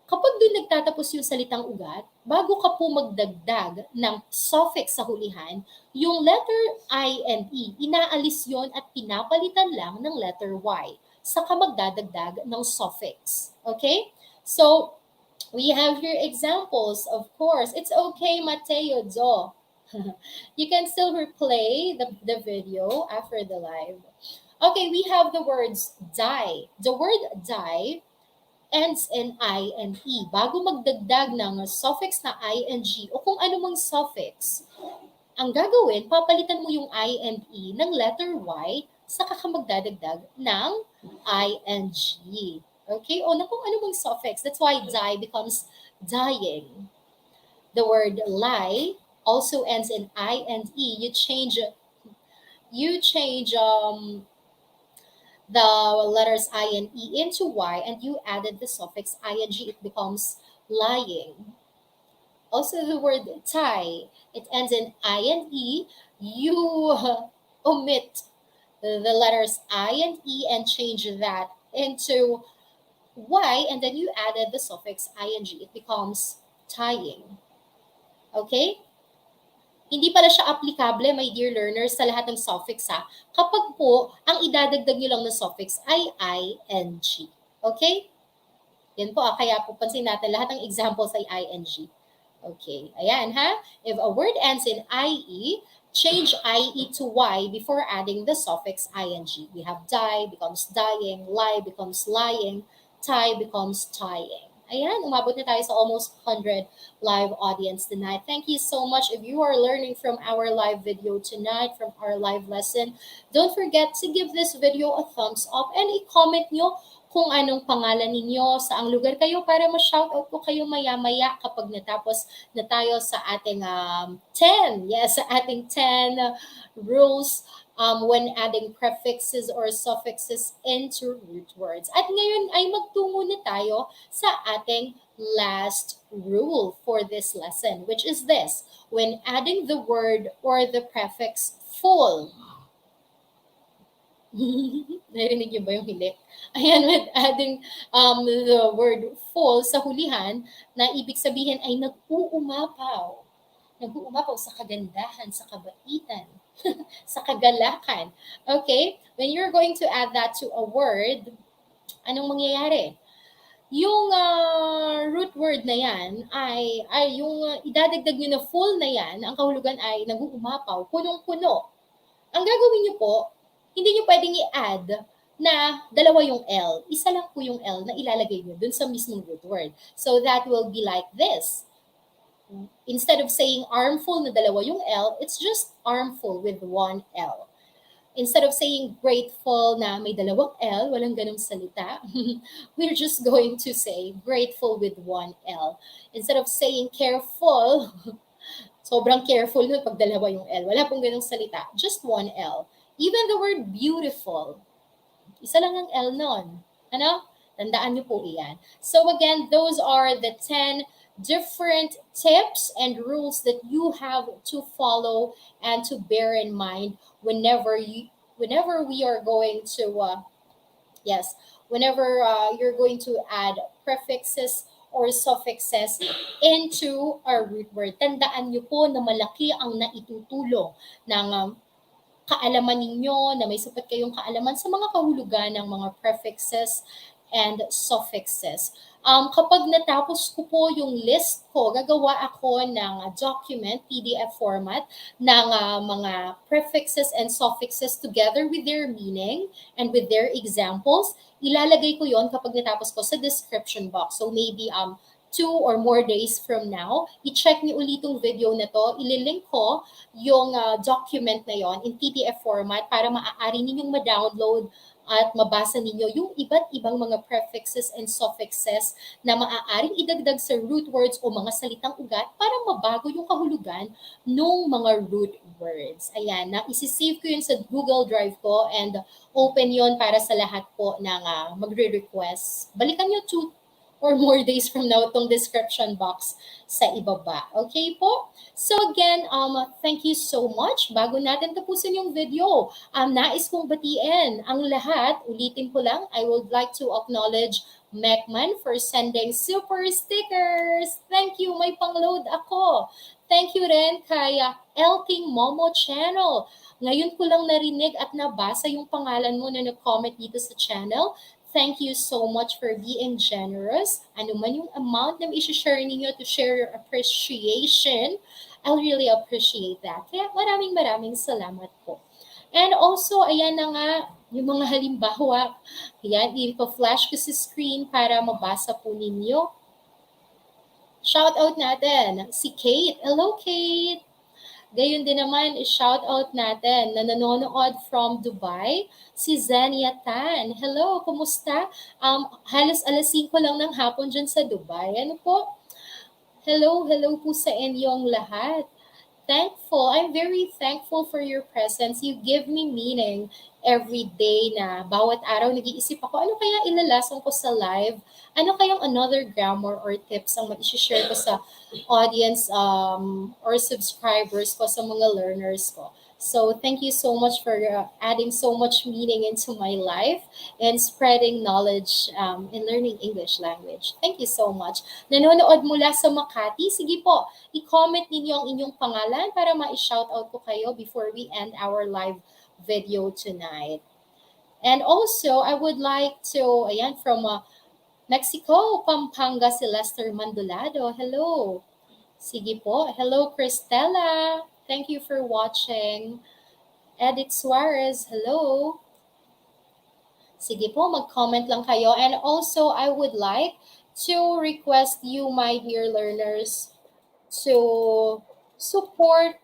S1: Kapag doon nagtatapos yung salitang ugat, bago ka po magdagdag ng suffix sa hulihan, yung letter I and E, inaalis yon at pinapalitan lang ng letter Y. Saka magdadagdag ng suffix. Okay? So, we have here examples, of course. It's okay, Mateo Do. You can still replay the video after the live. Okay, we have the words die. The word die ends in I and E. Bago magdagdag ng suffix na ing o kung anumang suffix, ang gagawin, papalitan mo yung I and E ng letter Y, saka ka magdadagdag ng ing. Okay? O na kung anumang suffix. That's why die becomes dying. The word lie also ends in I and E. You change the letters I and E into Y and you added the suffix ing, it becomes lying. Also the word tie, it ends in I and E. You omit the letters I and E and change that into Y and then you added the suffix ing, it becomes tying. Okay? Hindi pala siya applicable, my dear learners, sa lahat ng suffix ha. Kapag po, ang idadagdag nyo lang na suffix ay ing. Okay? Yan po, kaya po pansin natin, lahat ng examples ay ing. Okay, ayan ha. If a word ends in IE, change IE to Y before adding the suffix ing. We have die becomes dying, lie becomes lying, tie becomes tying. Ayan, umabot na tayo sa almost 100 live audience tonight. Thank you so much. If you are learning from our live video tonight, from our live lesson, don't forget to give this video a thumbs up and i-comment nyo kung anong pangalan ninyo, saang lugar kayo para ma-shoutout ko kayo maya-maya kapag natapos na tayo sa ating 10. Yes, sa ating 10 rules when adding prefixes or suffixes into root words. At ngayon ay magtungo na tayo sa ating last rule for this lesson, which is this. When adding the word or the prefix full. Narinig niyo ba yung hilik? Ayan, when adding the word full sa hulihan, na ibig sabihin ay nag-uumapaw. Nag-uumapaw sa kagandahan, sa kabaitan, sa kagalakan. Okay? When you're going to add that to a word, anong mangyayari? Yung root word na yan ay yung idadagdag nyo na full na yan, ang kahulugan ay nag-uumapaw, punong-puno. Ang gagawin nyo po, hindi nyo pwedeng i-add na dalawa yung L. Isa lang po yung L na ilalagay nyo dun sa mismong root word. So that will be like this. Instead of saying armful na dalawa yung L, it's just armful with one L. Instead of saying grateful na may dalawang L, walang ganong salita, we're just going to say grateful with one L. Instead of saying careful, sobrang careful na pag dalawa yung L. Wala pong ganong salita, just one L. Even the word beautiful, isa lang ang L nun. Ano? Tandaan niyo po iyan. So again, those are the 10 different tips and rules that you have to follow and to bear in mind whenever we are going to whenever you're going to add prefixes or suffixes into our root word. Tandaan niyo po na malaki ang naitutulong ng kaalaman ninyo, na may sapat kayong kaalaman sa mga kahulugan ng mga prefixes and suffixes. Kapag natapos ko po yung list ko, gagawa ako ng document, PDF format, ng mga prefixes and suffixes together with their meaning and with their examples. Ilalagay ko yon kapag natapos ko sa description box. So maybe 2 or more days from now, i-check niyo ulit yung video na to. Ililink ko yung document na yon in PDF format para maaari ninyong ma-download at mabasa ninyo yung iba't ibang mga prefixes and suffixes na maaaring idagdag sa root words o mga salitang ugat para mabago yung kahulugan ng mga root words. Ayan, na isisave ko yun sa Google Drive ko and open yon para sa lahat po ng magre-request. Balikan nyo 2 or more days from now itong description box sa ibaba. Okay po? So again, thank you so much. Bago natin tapusin yung video, nais kong batiin ang lahat. Ulitin ko lang, I would like to acknowledge Mekman for sending super stickers. Thank you, may pang-load ako. Thank you rin kay Elking Momo Channel. Ngayon ko lang narinig at nabasa yung pangalan mo na nag-comment dito sa channel. Thank you so much for being generous. Ano man yung amount na i-share ninyo to share your appreciation, I'll really appreciate that. Kaya maraming salamat po. And also, ayan na nga, yung mga halimbawa, ayan, ipa-flash ko sa screen para mabasa po ninyo. Shout out natin si Kate. Hello, Kate! Gayon din naman, i-shout out natin na nanonood from Dubai, si Zenia Tan. Hello, kumusta? Halos alas 5 lang ng hapon dyan sa Dubai. Ano po? Hello po sa inyong lahat. I'm very thankful for your presence. You give me meaning every day na bawat araw nag-iisip ako, ano kaya ilalason ko sa live? Ano kayang another grammar or tips ang ma-share ko sa audience or subscribers ko, sa mga learners ko? So thank you so much for adding so much meaning into my life and spreading knowledge in learning English language. Thank you so much. Nanonood mula sa Makati, sige po, i-comment ninyo ang inyong pangalan para ma-shoutout ko kayo before we end our live video tonight. And also, I would like to, ayan, from Mexico, Pampanga, si Lester Mandolado. Hello. Sige po. Hello, Cristela. Thank you for watching. Edith Suarez, hello. Sige po, mag-comment lang kayo. And also, I would like to request you, my dear learners, to support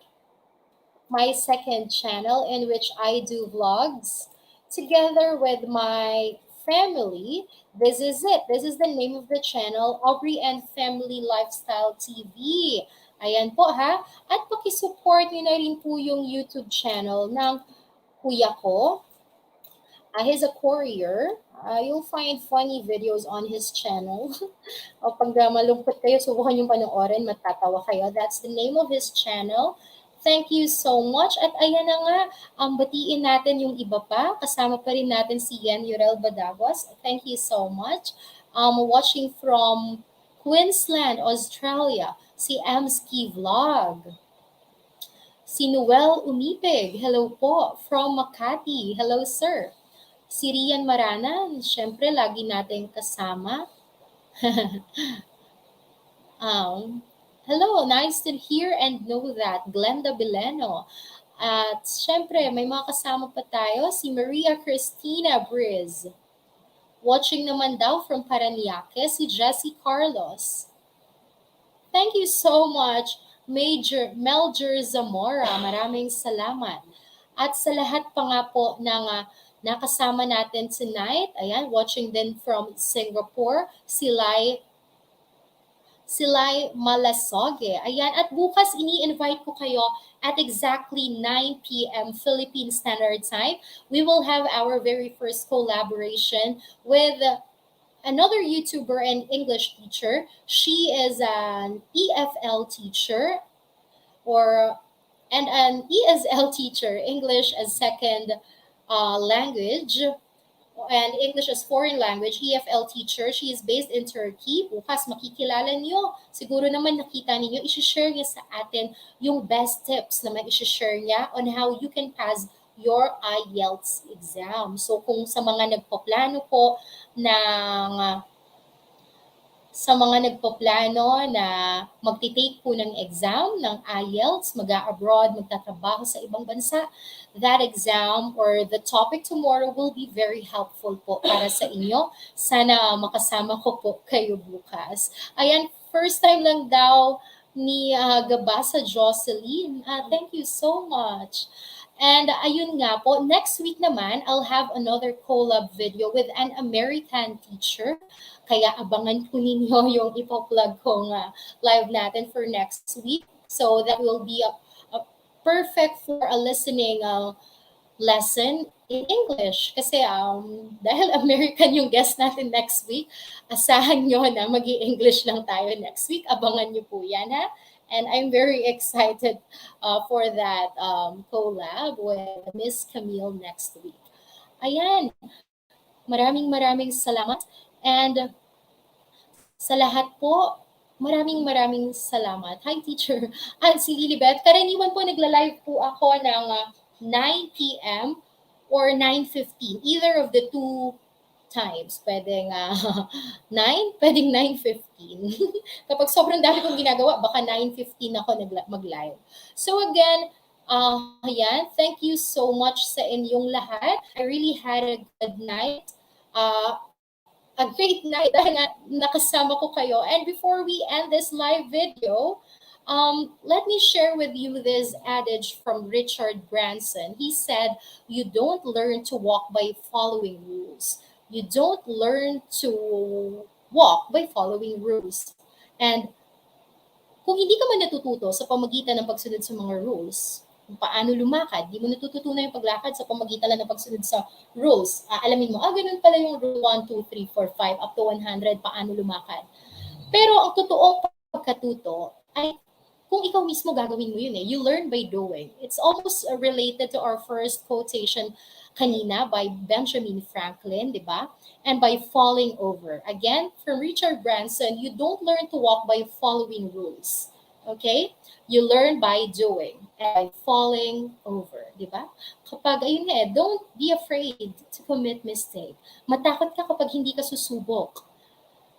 S1: my second channel in which I do vlogs together with my family. This is it. This is the name of the channel, Aubrey and Family Lifestyle TV. Ayan po ha. At pakisupport nyo na rin po yung YouTube channel ng kuya ko. He's a courier. You'll find funny videos on his channel. O pag malungkot kayo, subukan yung panoorin, matatawa kayo. That's the name of his channel. Thank you so much. At ayan na nga, batiin natin yung iba pa. Kasama pa rin natin si Yen Yurel Badagos. Thank you so much. Watching from Queensland, Australia, si Amski Vlog. Si Noel Umipig, hello po. From Makati, hello sir. Si Rian Maranan, syempre lagi natin kasama. Hello, nice to hear and know that. Glenda Bileno. At syempre, may mga kasama pa tayo. Si Maria Cristina Briz. Watching naman daw from Paranaque, si Jessie Carlos. Thank you so much, Melger Zamora. Maraming salamat. At sa lahat pa nga po ng nakasama natin tonight, ayan, watching din from Singapore, Silay Malasoge. Ayan, at bukas ini-invite ko kayo at exactly 9 p.m. Philippine Standard Time. We will have our very first collaboration with another YouTuber and English teacher. She is an EFL teacher and an ESL teacher, English as second language and English as foreign language, EFL teacher. She is based in Turkey. Bukas makikilala niyo. Siguro naman nakita niyo, i-share niya sa atin yung best tips na may i-share niya on how you can pass your IELTS exam. So kung sa mga nagpaplano po na magti-take po ng exam ng IELTS, mag-a-abroad, magtatrabaho sa ibang bansa, that exam or the topic tomorrow will be very helpful po para sa inyo. Sana makasama ko po kayo bukas. Ayan, first time lang daw ni Gabasa Jocelyn. Thank you so much. And ayun nga po, next week naman, I'll have another collab video with an American teacher. Kaya abangan po ninyo yung ipo-plug kong live natin for next week. So that will be a perfect for a listening lesson in English. Kasi dahil American yung guest natin next week, asahan nyo na mag english lang tayo next week. Abangan nyo po yan, ha? And I'm very excited for that collab with Miss Camille next week. Ayan, maraming salamat. And sa lahat po, maraming salamat. Hi, teacher. Si Lilibet. Karaniwan po nagla-live po ako ng 9 p.m. or 9:15. Either of the two times. Pwedeng 9, pwedeng 9:15. Kapag sobrang dami kong ginagawa, baka 9:15 ako mag-live. So again, ayan, thank you so much sa inyong lahat. I really had a good night. A great night dahil nakasama ko kayo. And before we end this live video, let me share with you this adage from Richard Branson. He said, you don't learn to walk by following rules. You don't learn to walk by following rules. And kung hindi ka man natututo sa pamagitan ng pagsunod sa mga rules, kung paano lumakad, di mo natututunan yung paglakad sa pamagitan lang ng pagsunod sa rules. Alamin mo, ganun pala yung rule 1, 2, 3, 4, 5, up to 100, paano lumakad. Pero ang totoong pagkatuto ay kung ikaw mismo gagawin mo yun eh. You learn by doing. It's almost related to our first quotation kanina by Benjamin Franklin, di ba? And by falling over. Again, from Richard Branson, you don't learn to walk by following rules. Okay? You learn by doing and by falling over, di ba? Kapag, ayun nga don't be afraid to commit mistake. Matakot ka kapag hindi ka susubok.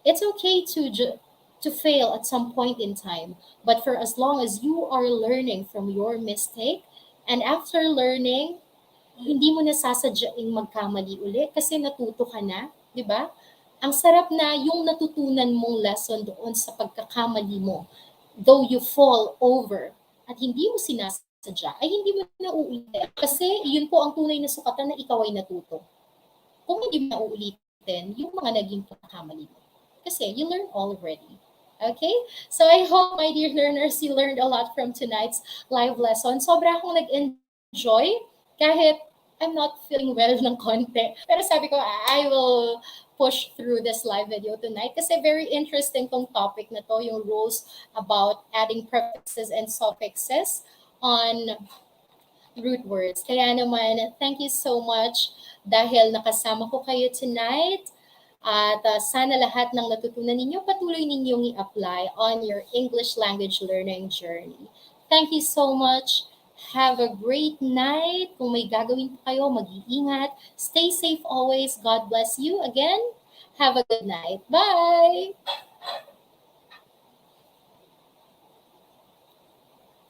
S1: It's okay to fail at some point in time, but for as long as you are learning from your mistake, and after learning, hindi mo nasasadyaing magkamali uli kasi natuto ka na, di ba? Ang sarap na yung natutunan mong lesson doon sa pagkakamali mo, though you fall over at hindi mo sinasadya, ay hindi mo na uulitin. Kasi yun po ang tunay na sukatan na ikaw ay natuto. Kung hindi mo na uulitin, yung mga naging pagkakamali mo. Kasi you learn already. Okay? So I hope, my dear learners, you learned a lot from tonight's live lesson. Sobra akong nag-enjoy kahit I'm not feeling well ng konti. Pero sabi ko, I will push through this live video tonight kasi very interesting tong topic na to, yung rules about adding prefixes and suffixes on root words. Kaya naman, thank you so much dahil nakasama ko kayo tonight. At sana lahat ng natutunan ninyo, patuloy ninyong i-apply on your English language learning journey. Thank you so much. Have a great night. Kung may gagawin pa kayo, mag-iingat. Stay safe always. God bless you. Again, have a good night. Bye!